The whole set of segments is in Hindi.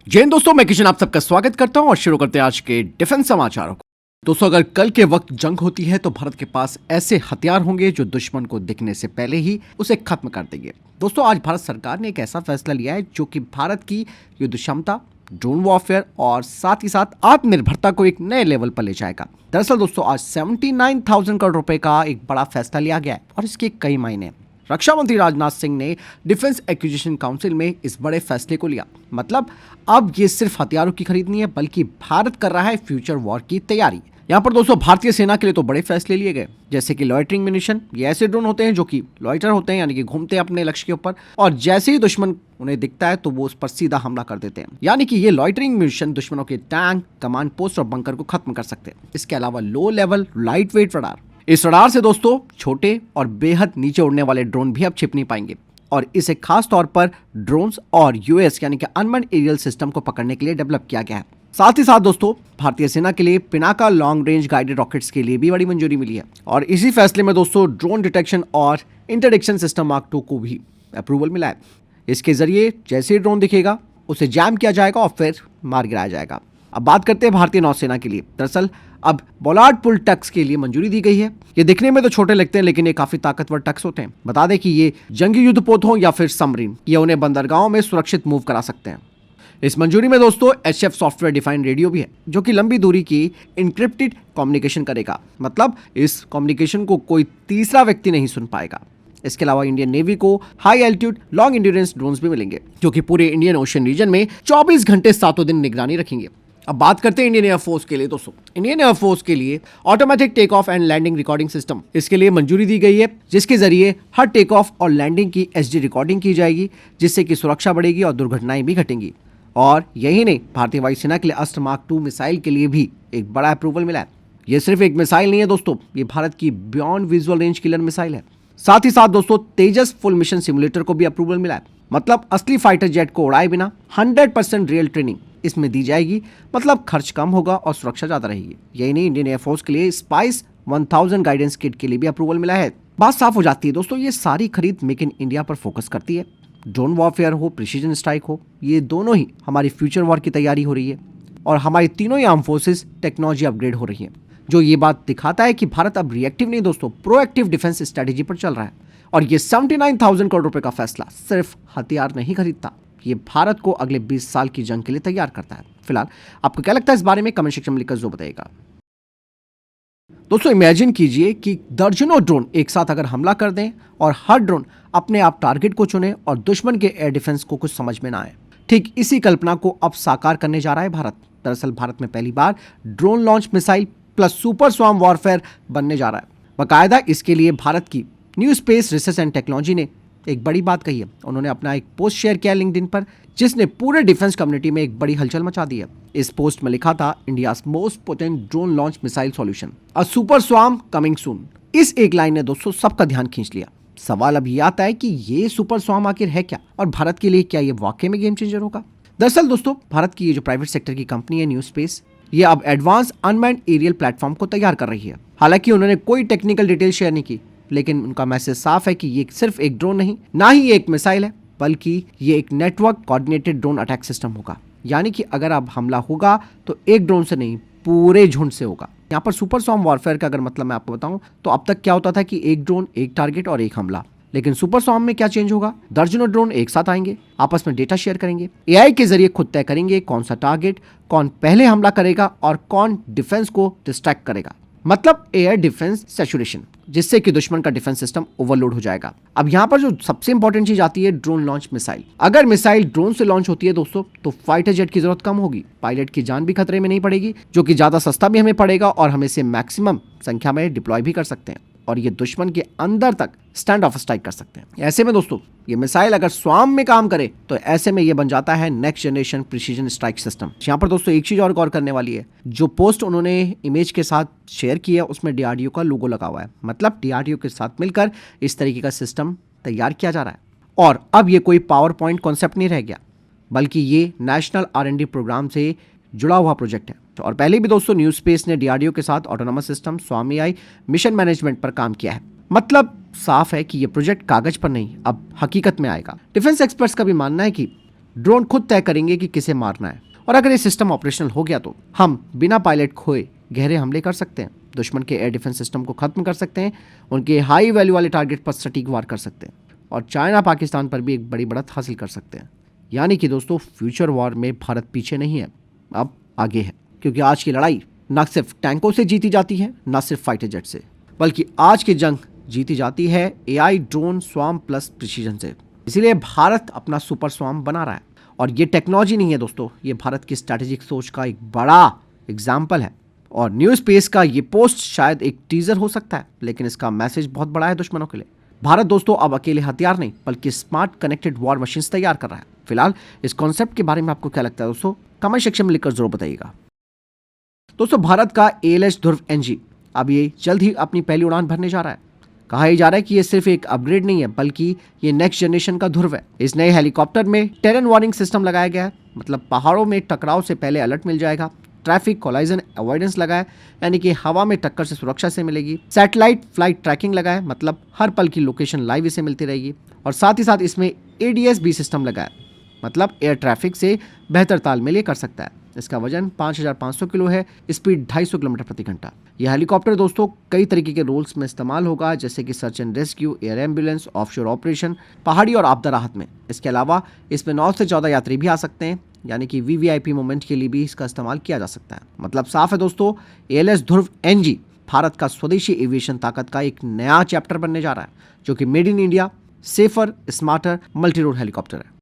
जय हिंद दोस्तों, मैं किशन आप सबका स्वागत करता हूं और शुरू करते हैं आज के डिफेंस समाचारों को। दोस्तों, अगर कल के वक्त जंग होती है तो भारत के पास ऐसे हथियार होंगे जो दुश्मन को दिखने से पहले ही उसे खत्म कर देंगे। दोस्तों, आज भारत सरकार ने एक ऐसा फैसला लिया है जो कि भारत की युद्ध क्षमता, ड्रोन वॉरफेयर और साथ ही साथ आत्मनिर्भरता को एक नए लेवल पर ले जाएगा। दरअसल दोस्तों, आज 79,000 करोड़ रुपए का एक बड़ा फैसला लिया गया है और इसके कई मायने। रक्षा मंत्री राजनाथ सिंह ने डिफेंस एक्विजिशन काउंसिल में इस बड़े फैसले को लिया। मतलब अब ये सिर्फ हथियारों की खरीद नहीं है, बल्कि भारत कर रहा है फ्यूचर वॉर की तैयारी। यहाँ पर दोस्तों भारतीय सेना के लिए तो बड़े फैसले लिए गए, जैसे कि लॉइटरिंग म्यूनिशन। ये ऐसे ड्रोन होते हैं जो कि लॉइटर होते हैं, यानी कि घूमते हैं अपने लक्ष्य के ऊपर, और जैसे ही दुश्मन उन्हें दिखता है तो वो उस पर सीधा हमला कर देते हैं। यानी कि ये लॉइटरिंग म्यूनिशन दुश्मनों के टैंक, कमांड पोस्ट और बंकर को खत्म कर सकते हैं। इसके अलावा low level light weight radar. इस रडार से दोस्तों छोटे और बेहद नीचे उड़ने वाले ड्रोन भी अब छिप नहीं पाएंगे, और इसे खास तौर पर ड्रोन्स और यूएस यानी कि अनमैन्ड एरियल सिस्टम को पकड़ने के लिए डेवलप किया गया है। साथ ही साथ दोस्तों भारतीय सेना के लिए Pinaka long range guided rockets के लिए भी बड़ी मंजूरी मिली है, और इसी फैसले में दोस्तों ड्रोन डिटेक्शन और इंटरडिक्शन सिस्टम मार्क 2 को भी अप्रूवल मिला है। इसके जरिए जैसे ही ड्रोन दिखेगा उसे जैम किया जाएगा और फिर मार गिराया जाएगा। अब बात करते हैं भारतीय नौसेना के लिए। दरअसल अब बोलार्ड पुल टक्स के लिए मंजूरी दी गई है। ये दिखने में तो छोटे लगते हैं, लेकिन ये काफी ताकतवर टक्स होते हैं। बता दें कि ये जंगी युद्धपोत हो या फिर सबमरीन, ये उन्हें बंदरगाहों में सुरक्षित मूव करा सकते हैं। इस मंजूरी में दोस्तों HF सॉफ्टवेयर डिफाइंड रेडियो भी है, जो कि लंबी दूरी की इनक्रिप्टेड कम्युनिकेशन करेगा। मतलब इस कम्युनिकेशन को कोई तीसरा व्यक्ति नहीं सुन पाएगा। इसके अलावा इंडियन नेवी को high altitude long endurance drones भी मिलेंगे, जो कि पूरे इंडियन ओशन रीजन में 24 घंटे 7 दिन निगरानी रखेंगे। अब बात करते हैं इंडियन एयरफोर्स के लिए। दोस्तों इंडियन एयरफोर्स के लिए automatic take off and landing recording system, इसके लिए मंजूरी दी गई है, जिसके जरिए हर टेक ऑफ और लैंडिंग की HD रिकॉर्डिंग की जाएगी, जिससे कि सुरक्षा बढ़ेगी और दुर्घटनाएं भी घटेंगी। और यही नहीं, भारतीय वायुसेना के लिए अस्त्र मार्क 2 मिसाइल के लिए भी एक बड़ा अप्रूवल मिला है। यह सिर्फ एक मिसाइल नहीं है दोस्तों, ये भारत की beyond visual range killer missile है। साथ ही साथ दोस्तों तेजस फुल मिशन सिमुलेटर को भी अप्रूवल मिला है। मतलब असली फाइटर जेट को उड़ाए बिना 100% रियल ट्रेनिंग इसमें दी जाएगी। मतलब खर्च कम होगा और सुरक्षा ज्यादा रहेगी। यही नहीं, इंडियन एयरफोर्स के लिए स्पाइस 1000 गाइडेंस किट के लिए भी अप्रूवल मिला है। बात साफ हो जाती है दोस्तों, ये सारी खरीद मेक इन इंडिया पर फोकस करती है। ड्रोन वॉरफेयर हो, प्रिसीजन स्ट्राइक हो, ये दोनों ही हमारी फ्यूचर वॉर की तैयारी हो रही है, और हमारी तीनों ही आर्म फोर्सेस टेक्नोलॉजी अपग्रेड हो रही है, जो ये बात दिखाता है कि भारत अब रिएक्टिव नहीं दोस्तों, प्रोएक्टिव डिफेंस स्ट्रेटेजी पर चल रहा है। और ये 79,000 करोड़ रुपए का फैसला सिर्फ हथियार नहीं खरीदता, ये भारत को अगले 20 साल की जंग के लिए तैयार करता है। फिलहाल आपको क्या लगता है इस बारे में, कमेंट सेक्शन में लिखकर जो बताइएगा। दोस्तों इमेजिन कीजिए कि दर्जनों ड्रोन एक साथ अगर हमला कर दें और हर ड्रोन अपने आप टारगेट को चुने और दुश्मन के एयर डिफेंस को कुछ समझ में ना आए। ठीक इसी कल्पना को अब साकार करने जा रहा है भारत। दरअसल भारत में पहली बार drone launch missile plus super swarm warfare बनने जा रहा है। बाकायदा इसके लिए भारत की new space research and technology ने एक बड़ी बात कही है। उन्होंने अपना एक पोस्ट शेयर किया लिंक्डइन पर, जिसने पूरे डिफेंस कम्युनिटी में एक बड़ी हलचल मचा दी है। इस पोस्ट में लिखा था, India's most potent drone launch missile solution, a super swarm coming soon. इस एक लाइन ने दोस्तों सबका ध्यान खींच लिया। सवाल अब ये आता है कि ये सुपर स्वार्म आखिर है क्या, और भारत के लिए क्या ये वाकई में गेम चेंजर होगा। दरअसल दोस्तों भारत की ये जो प्राइवेट सेक्टर की कंपनी है न्यू स्पेस, ये अब एडवांस अनमैन्ड एरियल प्लेटफॉर्म को तैयार कर रही है। हालांकि उन्होंने कोई टेक्निकल डिटेल शेयर नहीं की, लेकिन उनका मैसेज साफ है कि ये सिर्फ एक ड्रोन नहीं, ना ही ये एक मिसाइल है, बल्कि ये एक network coordinated drone attack system होगा। यानी कि अगर अब हमला होगा तो एक ड्रोन से नहीं, पूरे झुंड से होगा। यहाँ पर सुपर स्वार्म वॉरफेयर का अगर मतलब मैं आपको बताऊं तो अब तक क्या होता था कि एक ड्रोन, एक टारगेट और एक हमला, लेकिन सुपर स्वार्म में क्या चेंज होगा, दर्जनों ड्रोन एक साथ आएंगे, आपस में डेटा शेयर करेंगे, AI के जरिए खुद तय करेंगे कौन सा टारगेट, कौन पहले हमला करेगा और कौन डिफेंस को डिस्ट्रैक्ट करेगा। मतलब एयर डिफेंस सैचुरेशन, जिससे कि दुश्मन का डिफेंस सिस्टम ओवरलोड हो जाएगा। अब यहाँ पर जो सबसे इंपॉर्टेंट चीज आती है, ड्रोन लॉन्च मिसाइल। अगर मिसाइल ड्रोन से लॉन्च होती है दोस्तों, तो फाइटर जेट की जरूरत कम होगी, पायलट की जान भी खतरे में नहीं पड़ेगी, जो कि ज्यादा सस्ता भी हमें पड़ेगा, और हम इसे मैक्सिमम संख्या में डिप्लॉय भी कर सकते हैं, और ये दुश्मन के अंदर तक स्टैंड ऑफ स्ट्राइक कर सकते हैं। ऐसे में दोस्तों ये मिसाइल अगर स्वार्म में काम करे तो ऐसे में ये बन जाता है next generation precision strike system. यहाँ पर दोस्तों एक चीज और गौर करने वाली है, जो पोस्ट उन्होंने इमेज के साथ शेयर किया है उसमें DRDO का लोगो लगा हुआ है। मतलब DRDO के साथ मिलकर इस तरीके का सिस्टम तैयार किया जा रहा है। और अब ये कोई पावर पॉइंट कॉन्सेप्ट नहीं रह गया, बल्कि ये नेशनल R&D प्रोग्राम से जुड़ा हुआ प्रोजेक्ट है। और पहले भी दोस्तों न्यू स्पेस ने DRDO के साथ autonomous system, swarm AI, mission management पर काम किया है। मतलब साफ है कि यह प्रोजेक्ट कागज पर नहीं, अब हकीकत में आएगा। डिफेंस एक्सपर्ट्स का भी मानना है कि ड्रोन खुद तय करेंगे कि किसे मारना है, और अगर ये सिस्टम ऑपरेशनल हो गया तो हम बिना पायलट खोए गहरे हमले कर सकते हैं, दुश्मन के एयर डिफेंस सिस्टम को खत्म कर सकते हैं, उनके हाई वैल्यू वाले टारगेट पर सटीक वार कर सकते हैं, और चाइना पाकिस्तान पर भी एक बड़ी बढ़त हासिल कर सकते हैं। यानी कि दोस्तों, फ्यूचर वॉर में भारत पीछे नहीं है, अब आगे है, क्योंकि आज की लड़ाई न सिर्फ टैंकों से जीती जाती है, न सिर्फ फाइटर जेट से, बल्कि आज की जंग जीती जाती है AI, drone, swarm plus precision से। इसीलिए भारत अपना सुपर स्वार्म बना रहा है, और ये टेक्नोलॉजी नहीं है दोस्तों, ये भारत की स्ट्रैटेजिक सोच का एक बड़ा एग्जाम्पल है। और न्यू स्पेस का ये पोस्ट शायद एक टीजर हो सकता है, लेकिन इसका मैसेज बहुत बड़ा है दुश्मनों के लिए। भारत दोस्तों अब अकेले हथियार नहीं, बल्कि स्मार्ट कनेक्टेड वॉर मशीन्स तैयार कर रहा है। फिलहाल इस कॉन्सेप्ट के बारे में आपको क्या लगता है दोस्तों, कमेंट सेक्शन में लिखकर जरूर बताइएगा। दोस्तों, भारत का ALH ध्रुव NG अब ये जल्द ही अपनी पहली उड़ान भरने जा रहा है। कहा जा रहा है कि ये सिर्फ एक अपग्रेड नहीं है, बल्कि ये नेक्स्ट जनरेशन का ध्रुव है। इस नए हेलीकॉप्टर में टेरेन वार्निंग सिस्टम लगाया गया है, मतलब पहाड़ों में टकराव से पहले अलर्ट मिल जाएगा। ट्रैफिक कोलाइजन अवॉइडेंस लगा है, यानी कि हवा में टक्कर से सुरक्षा से मिलेगी। सैटेलाइट फ्लाइट ट्रैकिंग लगा है, मतलब हर पल की लोकेशन लाइव इसे मिलती रहेगी। और साथ ही साथ इसमें ADS-B सिस्टम लगा है, मतलब एयर ट्रैफिक से बेहतर तालमेल कर सकता है। इसका वजन 5500 किलो है, स्पीड 250 किलोमीटर प्रति घंटा। यह हेलीकॉप्टर दोस्तों कई तरीके के रोल्स में इस्तेमाल होगा, जैसे कि search and rescue, air ambulance, offshore operation, पहाड़ी और आपदा राहत में। इसके अलावा इसमें 9 से 14 यात्री भी आ सकते हैं, यानी कि VVIP मोमेंट के लिए भी इसका इस्तेमाल किया जा सकता है। मतलब साफ है दोस्तों, ALH ध्रुव NG भारत का स्वदेशी एविएशन ताकत का एक नया चैप्टर बनने जा रहा है, जो कि made in India, safer, smarter, multi role helicopter है।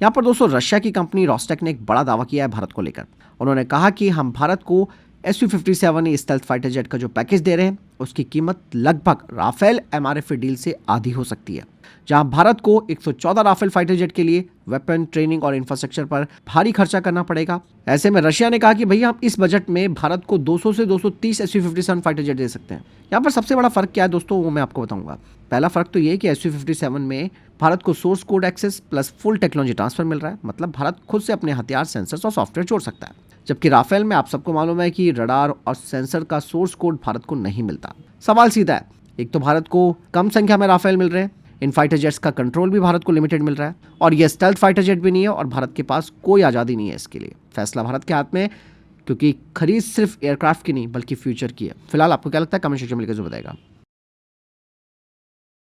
यहाँ पर दोस्तों रशिया की कंपनी रोस्टेक ने एक बड़ा दावा किया है भारत को लेकर। उन्होंने कहा कि हम भारत को Su-57 स्टेल्थ फाइटर जेट का जो पैकेज दे रहे हैं, उसकी कीमत लगभग राफेल MRF डील से आधी हो सकती है। जहां भारत को 114 राफेल फाइटर जेट के लिए वेपन, ट्रेनिंग और इंफ्रास्ट्रक्चर पर भारी खर्चा करना पड़ेगा। ऐसे में रशिया ने कहा कि भैया हम इस बजट में भारत को 200 से 230 Su-57 फाइटर जेट दे सकते हैं। यहाँ पर सबसे बड़ा फर्क क्या है दोस्तों, वो मैं आपको बताऊंगा। पहला फर्क तो ये कि Su-57 में भारत को source code access plus full technology transfer मिल रहा है, मतलब भारत खुद से अपने हथियार, सेंसर्स और सॉफ्टवेयर जोड़ सकता है। जबकि राफेल में आप सबको मालूम है कि रडार और सेंसर का सोर्स कोड भारत को नहीं मिलता। सवाल सीधा है, एक तो भारत को कम संख्या में राफेल मिल रहे हैं, इन फाइटर जेट्स का कंट्रोल भी भारत को लिमिटेड मिल रहा है, और यह स्टेल्थ फाइटर जेट भी नहीं है, और भारत के पास कोई आज़ादी नहीं है इसके लिए। फैसला भारत के हाथ में है, क्योंकि खरीद सिर्फ एयरक्राफ्ट की नहीं बल्कि फ्यूचर की है। फिलहाल आपको क्या लगता है, कमेंट सेक्शन में लिखकर जो बताएगा।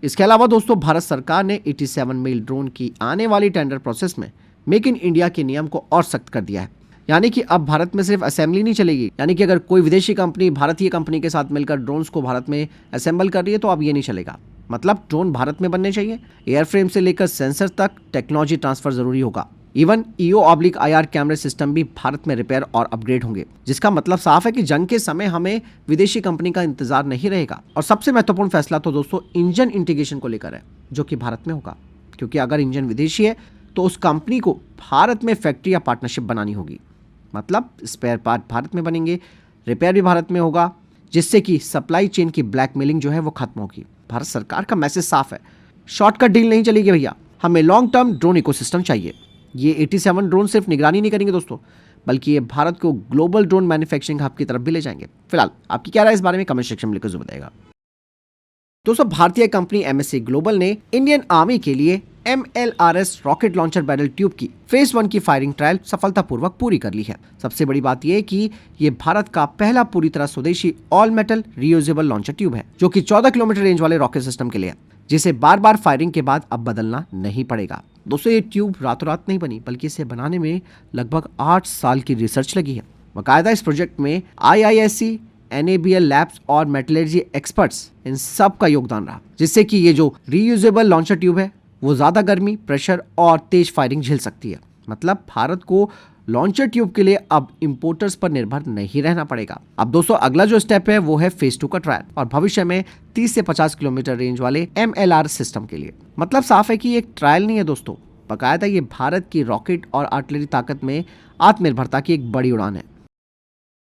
इसके अलावा दोस्तों भारत सरकार ने 87 मेल ड्रोन की आने वाली टेंडर प्रोसेस में मेक इन इंडिया के नियम को और सख्त कर दिया है। यानी कि अब भारत में सिर्फ असेंबली नहीं चलेगी, यानी कि अगर कोई विदेशी कंपनी भारतीय कंपनी के साथ मिलकर ड्रोन्स को भारत में असेंबल कर रही है तो अब ये नहीं चलेगा। मतलब ड्रोन भारत में बनने चाहिए, एयरफ्रेम से लेकर सेंसर तक टेक्नोलॉजी ट्रांसफर जरूरी होगा। इवन EO/IR कैमरे सिस्टम भी भारत में रिपेयर और अपग्रेड होंगे, जिसका मतलब साफ है कि जंग के समय हमें विदेशी कंपनी का इंतजार नहीं रहेगा। और सबसे महत्वपूर्ण फैसला तो दोस्तों इंजन इंटीग्रेशन को लेकर है, जो कि भारत में होगा, क्योंकि अगर इंजन विदेशी है तो उस कंपनी को भारत में फैक्ट्री या पार्टनरशिप बनानी होगी। मतलब स्पेयर पार्ट भारत में बनेंगे, रिपेयर भी भारत में होगा, जिससे कि सप्लाई चेन की ब्लैकमेलिंग जो है वो खत्म होगी। भारत सरकार का मैसेज साफ है, शॉर्टकट डील नहीं चलेगी भैया, हमें लॉन्ग टर्म ड्रोन इकोसिस्टम चाहिए। ये 87 ड्रोन सिर्फ निगरानी नहीं करेंगे दोस्तों, बल्कि ये भारत को ग्लोबल ड्रोन मैन्युफैक्चरिंग हब की तरफ भी ले जाएंगे। फिलहाल आपकी क्या राय इस बारे में, कमेंट सेक्शन में लिखकर जरूर बताएगा। दोस्तों भारतीय कंपनी MSC ग्लोबल ने इंडियन आर्मी के लिए MLRS rocket launcher barrel tube की फेज 1 की फायरिंग ट्रायल सफलतापूर्वक पूरी कर ली है। सबसे बड़ी बात यह है कि ये भारत का पहला पूरी तरह स्वदेशी all metal reusable launcher tube है, जो कि 14 किलोमीटर रेंज वाले रॉकेट सिस्टम के लिए है, जिसे बार बार फायरिंग के बाद अब बदलना नहीं पड़ेगा। दोस्तों ये ट्यूब रातों रात नहीं बनी, बल्कि इसे बनाने में लगभग 8 साल की रिसर्च लगी है। बाकायदा इस प्रोजेक्ट में IISc, NABL लैब्स और मेटलर्जी एक्सपर्ट्स इन सब का योगदान रहा, जिससे कि ये जो रीयूजेबल लॉन्चर ट्यूब है वो ज्यादा गर्मी, प्रेशर और तेज फायरिंग झेल सकती है। मतलब भारत को लॉन्चर ट्यूब के लिए अब इंपोर्टर्स पर निर्भर नहीं रहना पड़ेगा। अब दोस्तों अगला जो स्टेप है वो है फेज 2 का ट्रायल, और भविष्य में 30 से 50 किलोमीटर रेंज वाले MLR सिस्टम के लिए। मतलब साफ है कि ये एक ट्रायल नहीं है दोस्तों, बाकायदा ये भारत की रॉकेट और आर्टिलरी ताकत में आत्मनिर्भरता की एक बड़ी उड़ान है।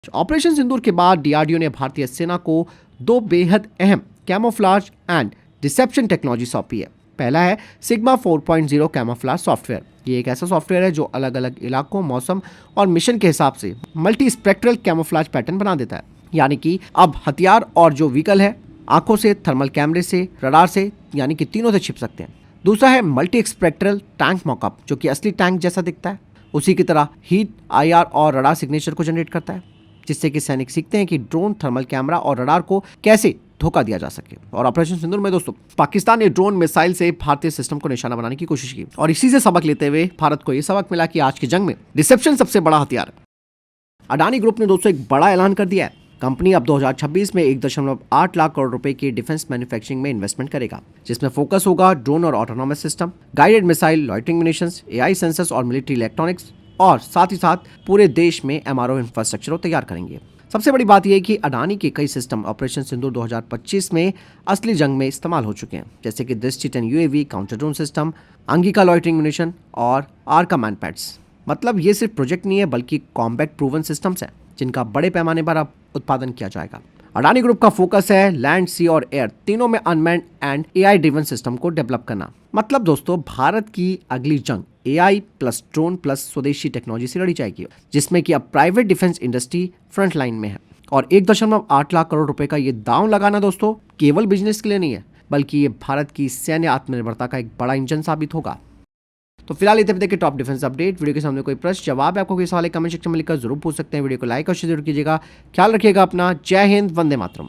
ऑपरेशन सिंदूर के बाद DRDO ने भारतीय सेना को 2 बेहद अहम कैमोफ्लाज एंड डिसेप्शन टेक्नोलॉजी सौंपी है। पहला है सिग्मा 4.0 कैमोफ्लाज सॉफ्टवेयर। ये एक ऐसा सॉफ्टवेयर है जो अलग अलग इलाकों, मौसम और मिशन के हिसाब से मल्टी स्पेक्ट्रल कैमोफ्लाज पैटर्न बना देता है। यानी कि अब हथियार और जो व्हीकल है आंखों से, थर्मल कैमरे से, रडार से, यानी कि तीनों से छिप सकते हैं। दूसरा है मल्टी एक्सपेक्ट्रल टैंक मॉकअप, जो कि असली टैंक जैसा दिखता है। उसी की तरह हीट, IR और रडार सिग्नेचर को जनरेट करता है, जिससे कि सैनिक सीखते हैं कि ड्रोन, थर्मल कैमरा और रडार को कैसे धोखा दिया जा सके। और ऑपरेशन सिंदूर में दोस्तों पाकिस्तान ने ड्रोन मिसाइल से भारतीय सिस्टम को निशाना बनाने की कोशिश की, और इसी से सबक लेते हुए भारत को यह सबक मिला कि आज की जंग में रिसेप्शन सबसे बड़ा हथियार है। अडानी ग्रुप ने दोस्तों एक बड़ा ऐलान कर दिया है। कंपनी अब 2026 में 1.8 लाख करोड़ रुपए की डिफेंस मैन्युफैक्चरिंग में इन्वेस्टमेंट करेगा, जिसमें फोकस होगा ड्रोन और autonomous system, guided missile, loitering munitions, AI sensors और मिलिट्री इलेक्ट्रॉनिक्स, और साथ ही साथ पूरे देश में MRO इंफ्रास्ट्रक्चर तैयार करेंगे। सबसे बड़ी बात यह है कि अडानी के कई सिस्टम ऑपरेशन सिंदूर 2025 में असली जंग में इस्तेमाल हो चुके हैं, जैसे कि दृष्टि 10 UAV, counter drone system, Angika loitering munition और आर्का मैन पैड्स। मतलब ये सिर्फ प्रोजेक्ट नहीं है, बल्कि कॉम्बैट प्रूवन सिस्टम्स हैं, जिनका बड़े पैमाने पर अब उत्पादन किया जाएगा। अडानी ग्रुप का फोकस है लैंड, सी और एयर तीनों में unmanned and AI driven system को डेवलप करना। मतलब दोस्तों भारत की अगली जंग AI प्लस ड्रोन प्लस स्वदेशी टेक्नोलॉजी से लड़ी जाएगी, जिसमें कि अब private defence industry front line में है। और 1.8 लाख करोड़ रुपए का ये दांव लगाना दोस्तों केवल बिजनेस के लिए नहीं है, बल्कि ये भारत की सैन्य आत्मनिर्भरता का एक बड़ा इंजन साबित होगा। तो फिलहाल इतने देखिए टॉप डिफेंस अपडेट। वीडियो के सामने कोई प्रश्न जवाब है आपको कोई सवाल कमेंट सेक्शन में लिखकर जरूर पूछ सकते हैं। वीडियो को लाइक और शेयर जरूर कीजिएगा। ख्याल रखिएगा अपना। जय हिंद, वंदे मातरम।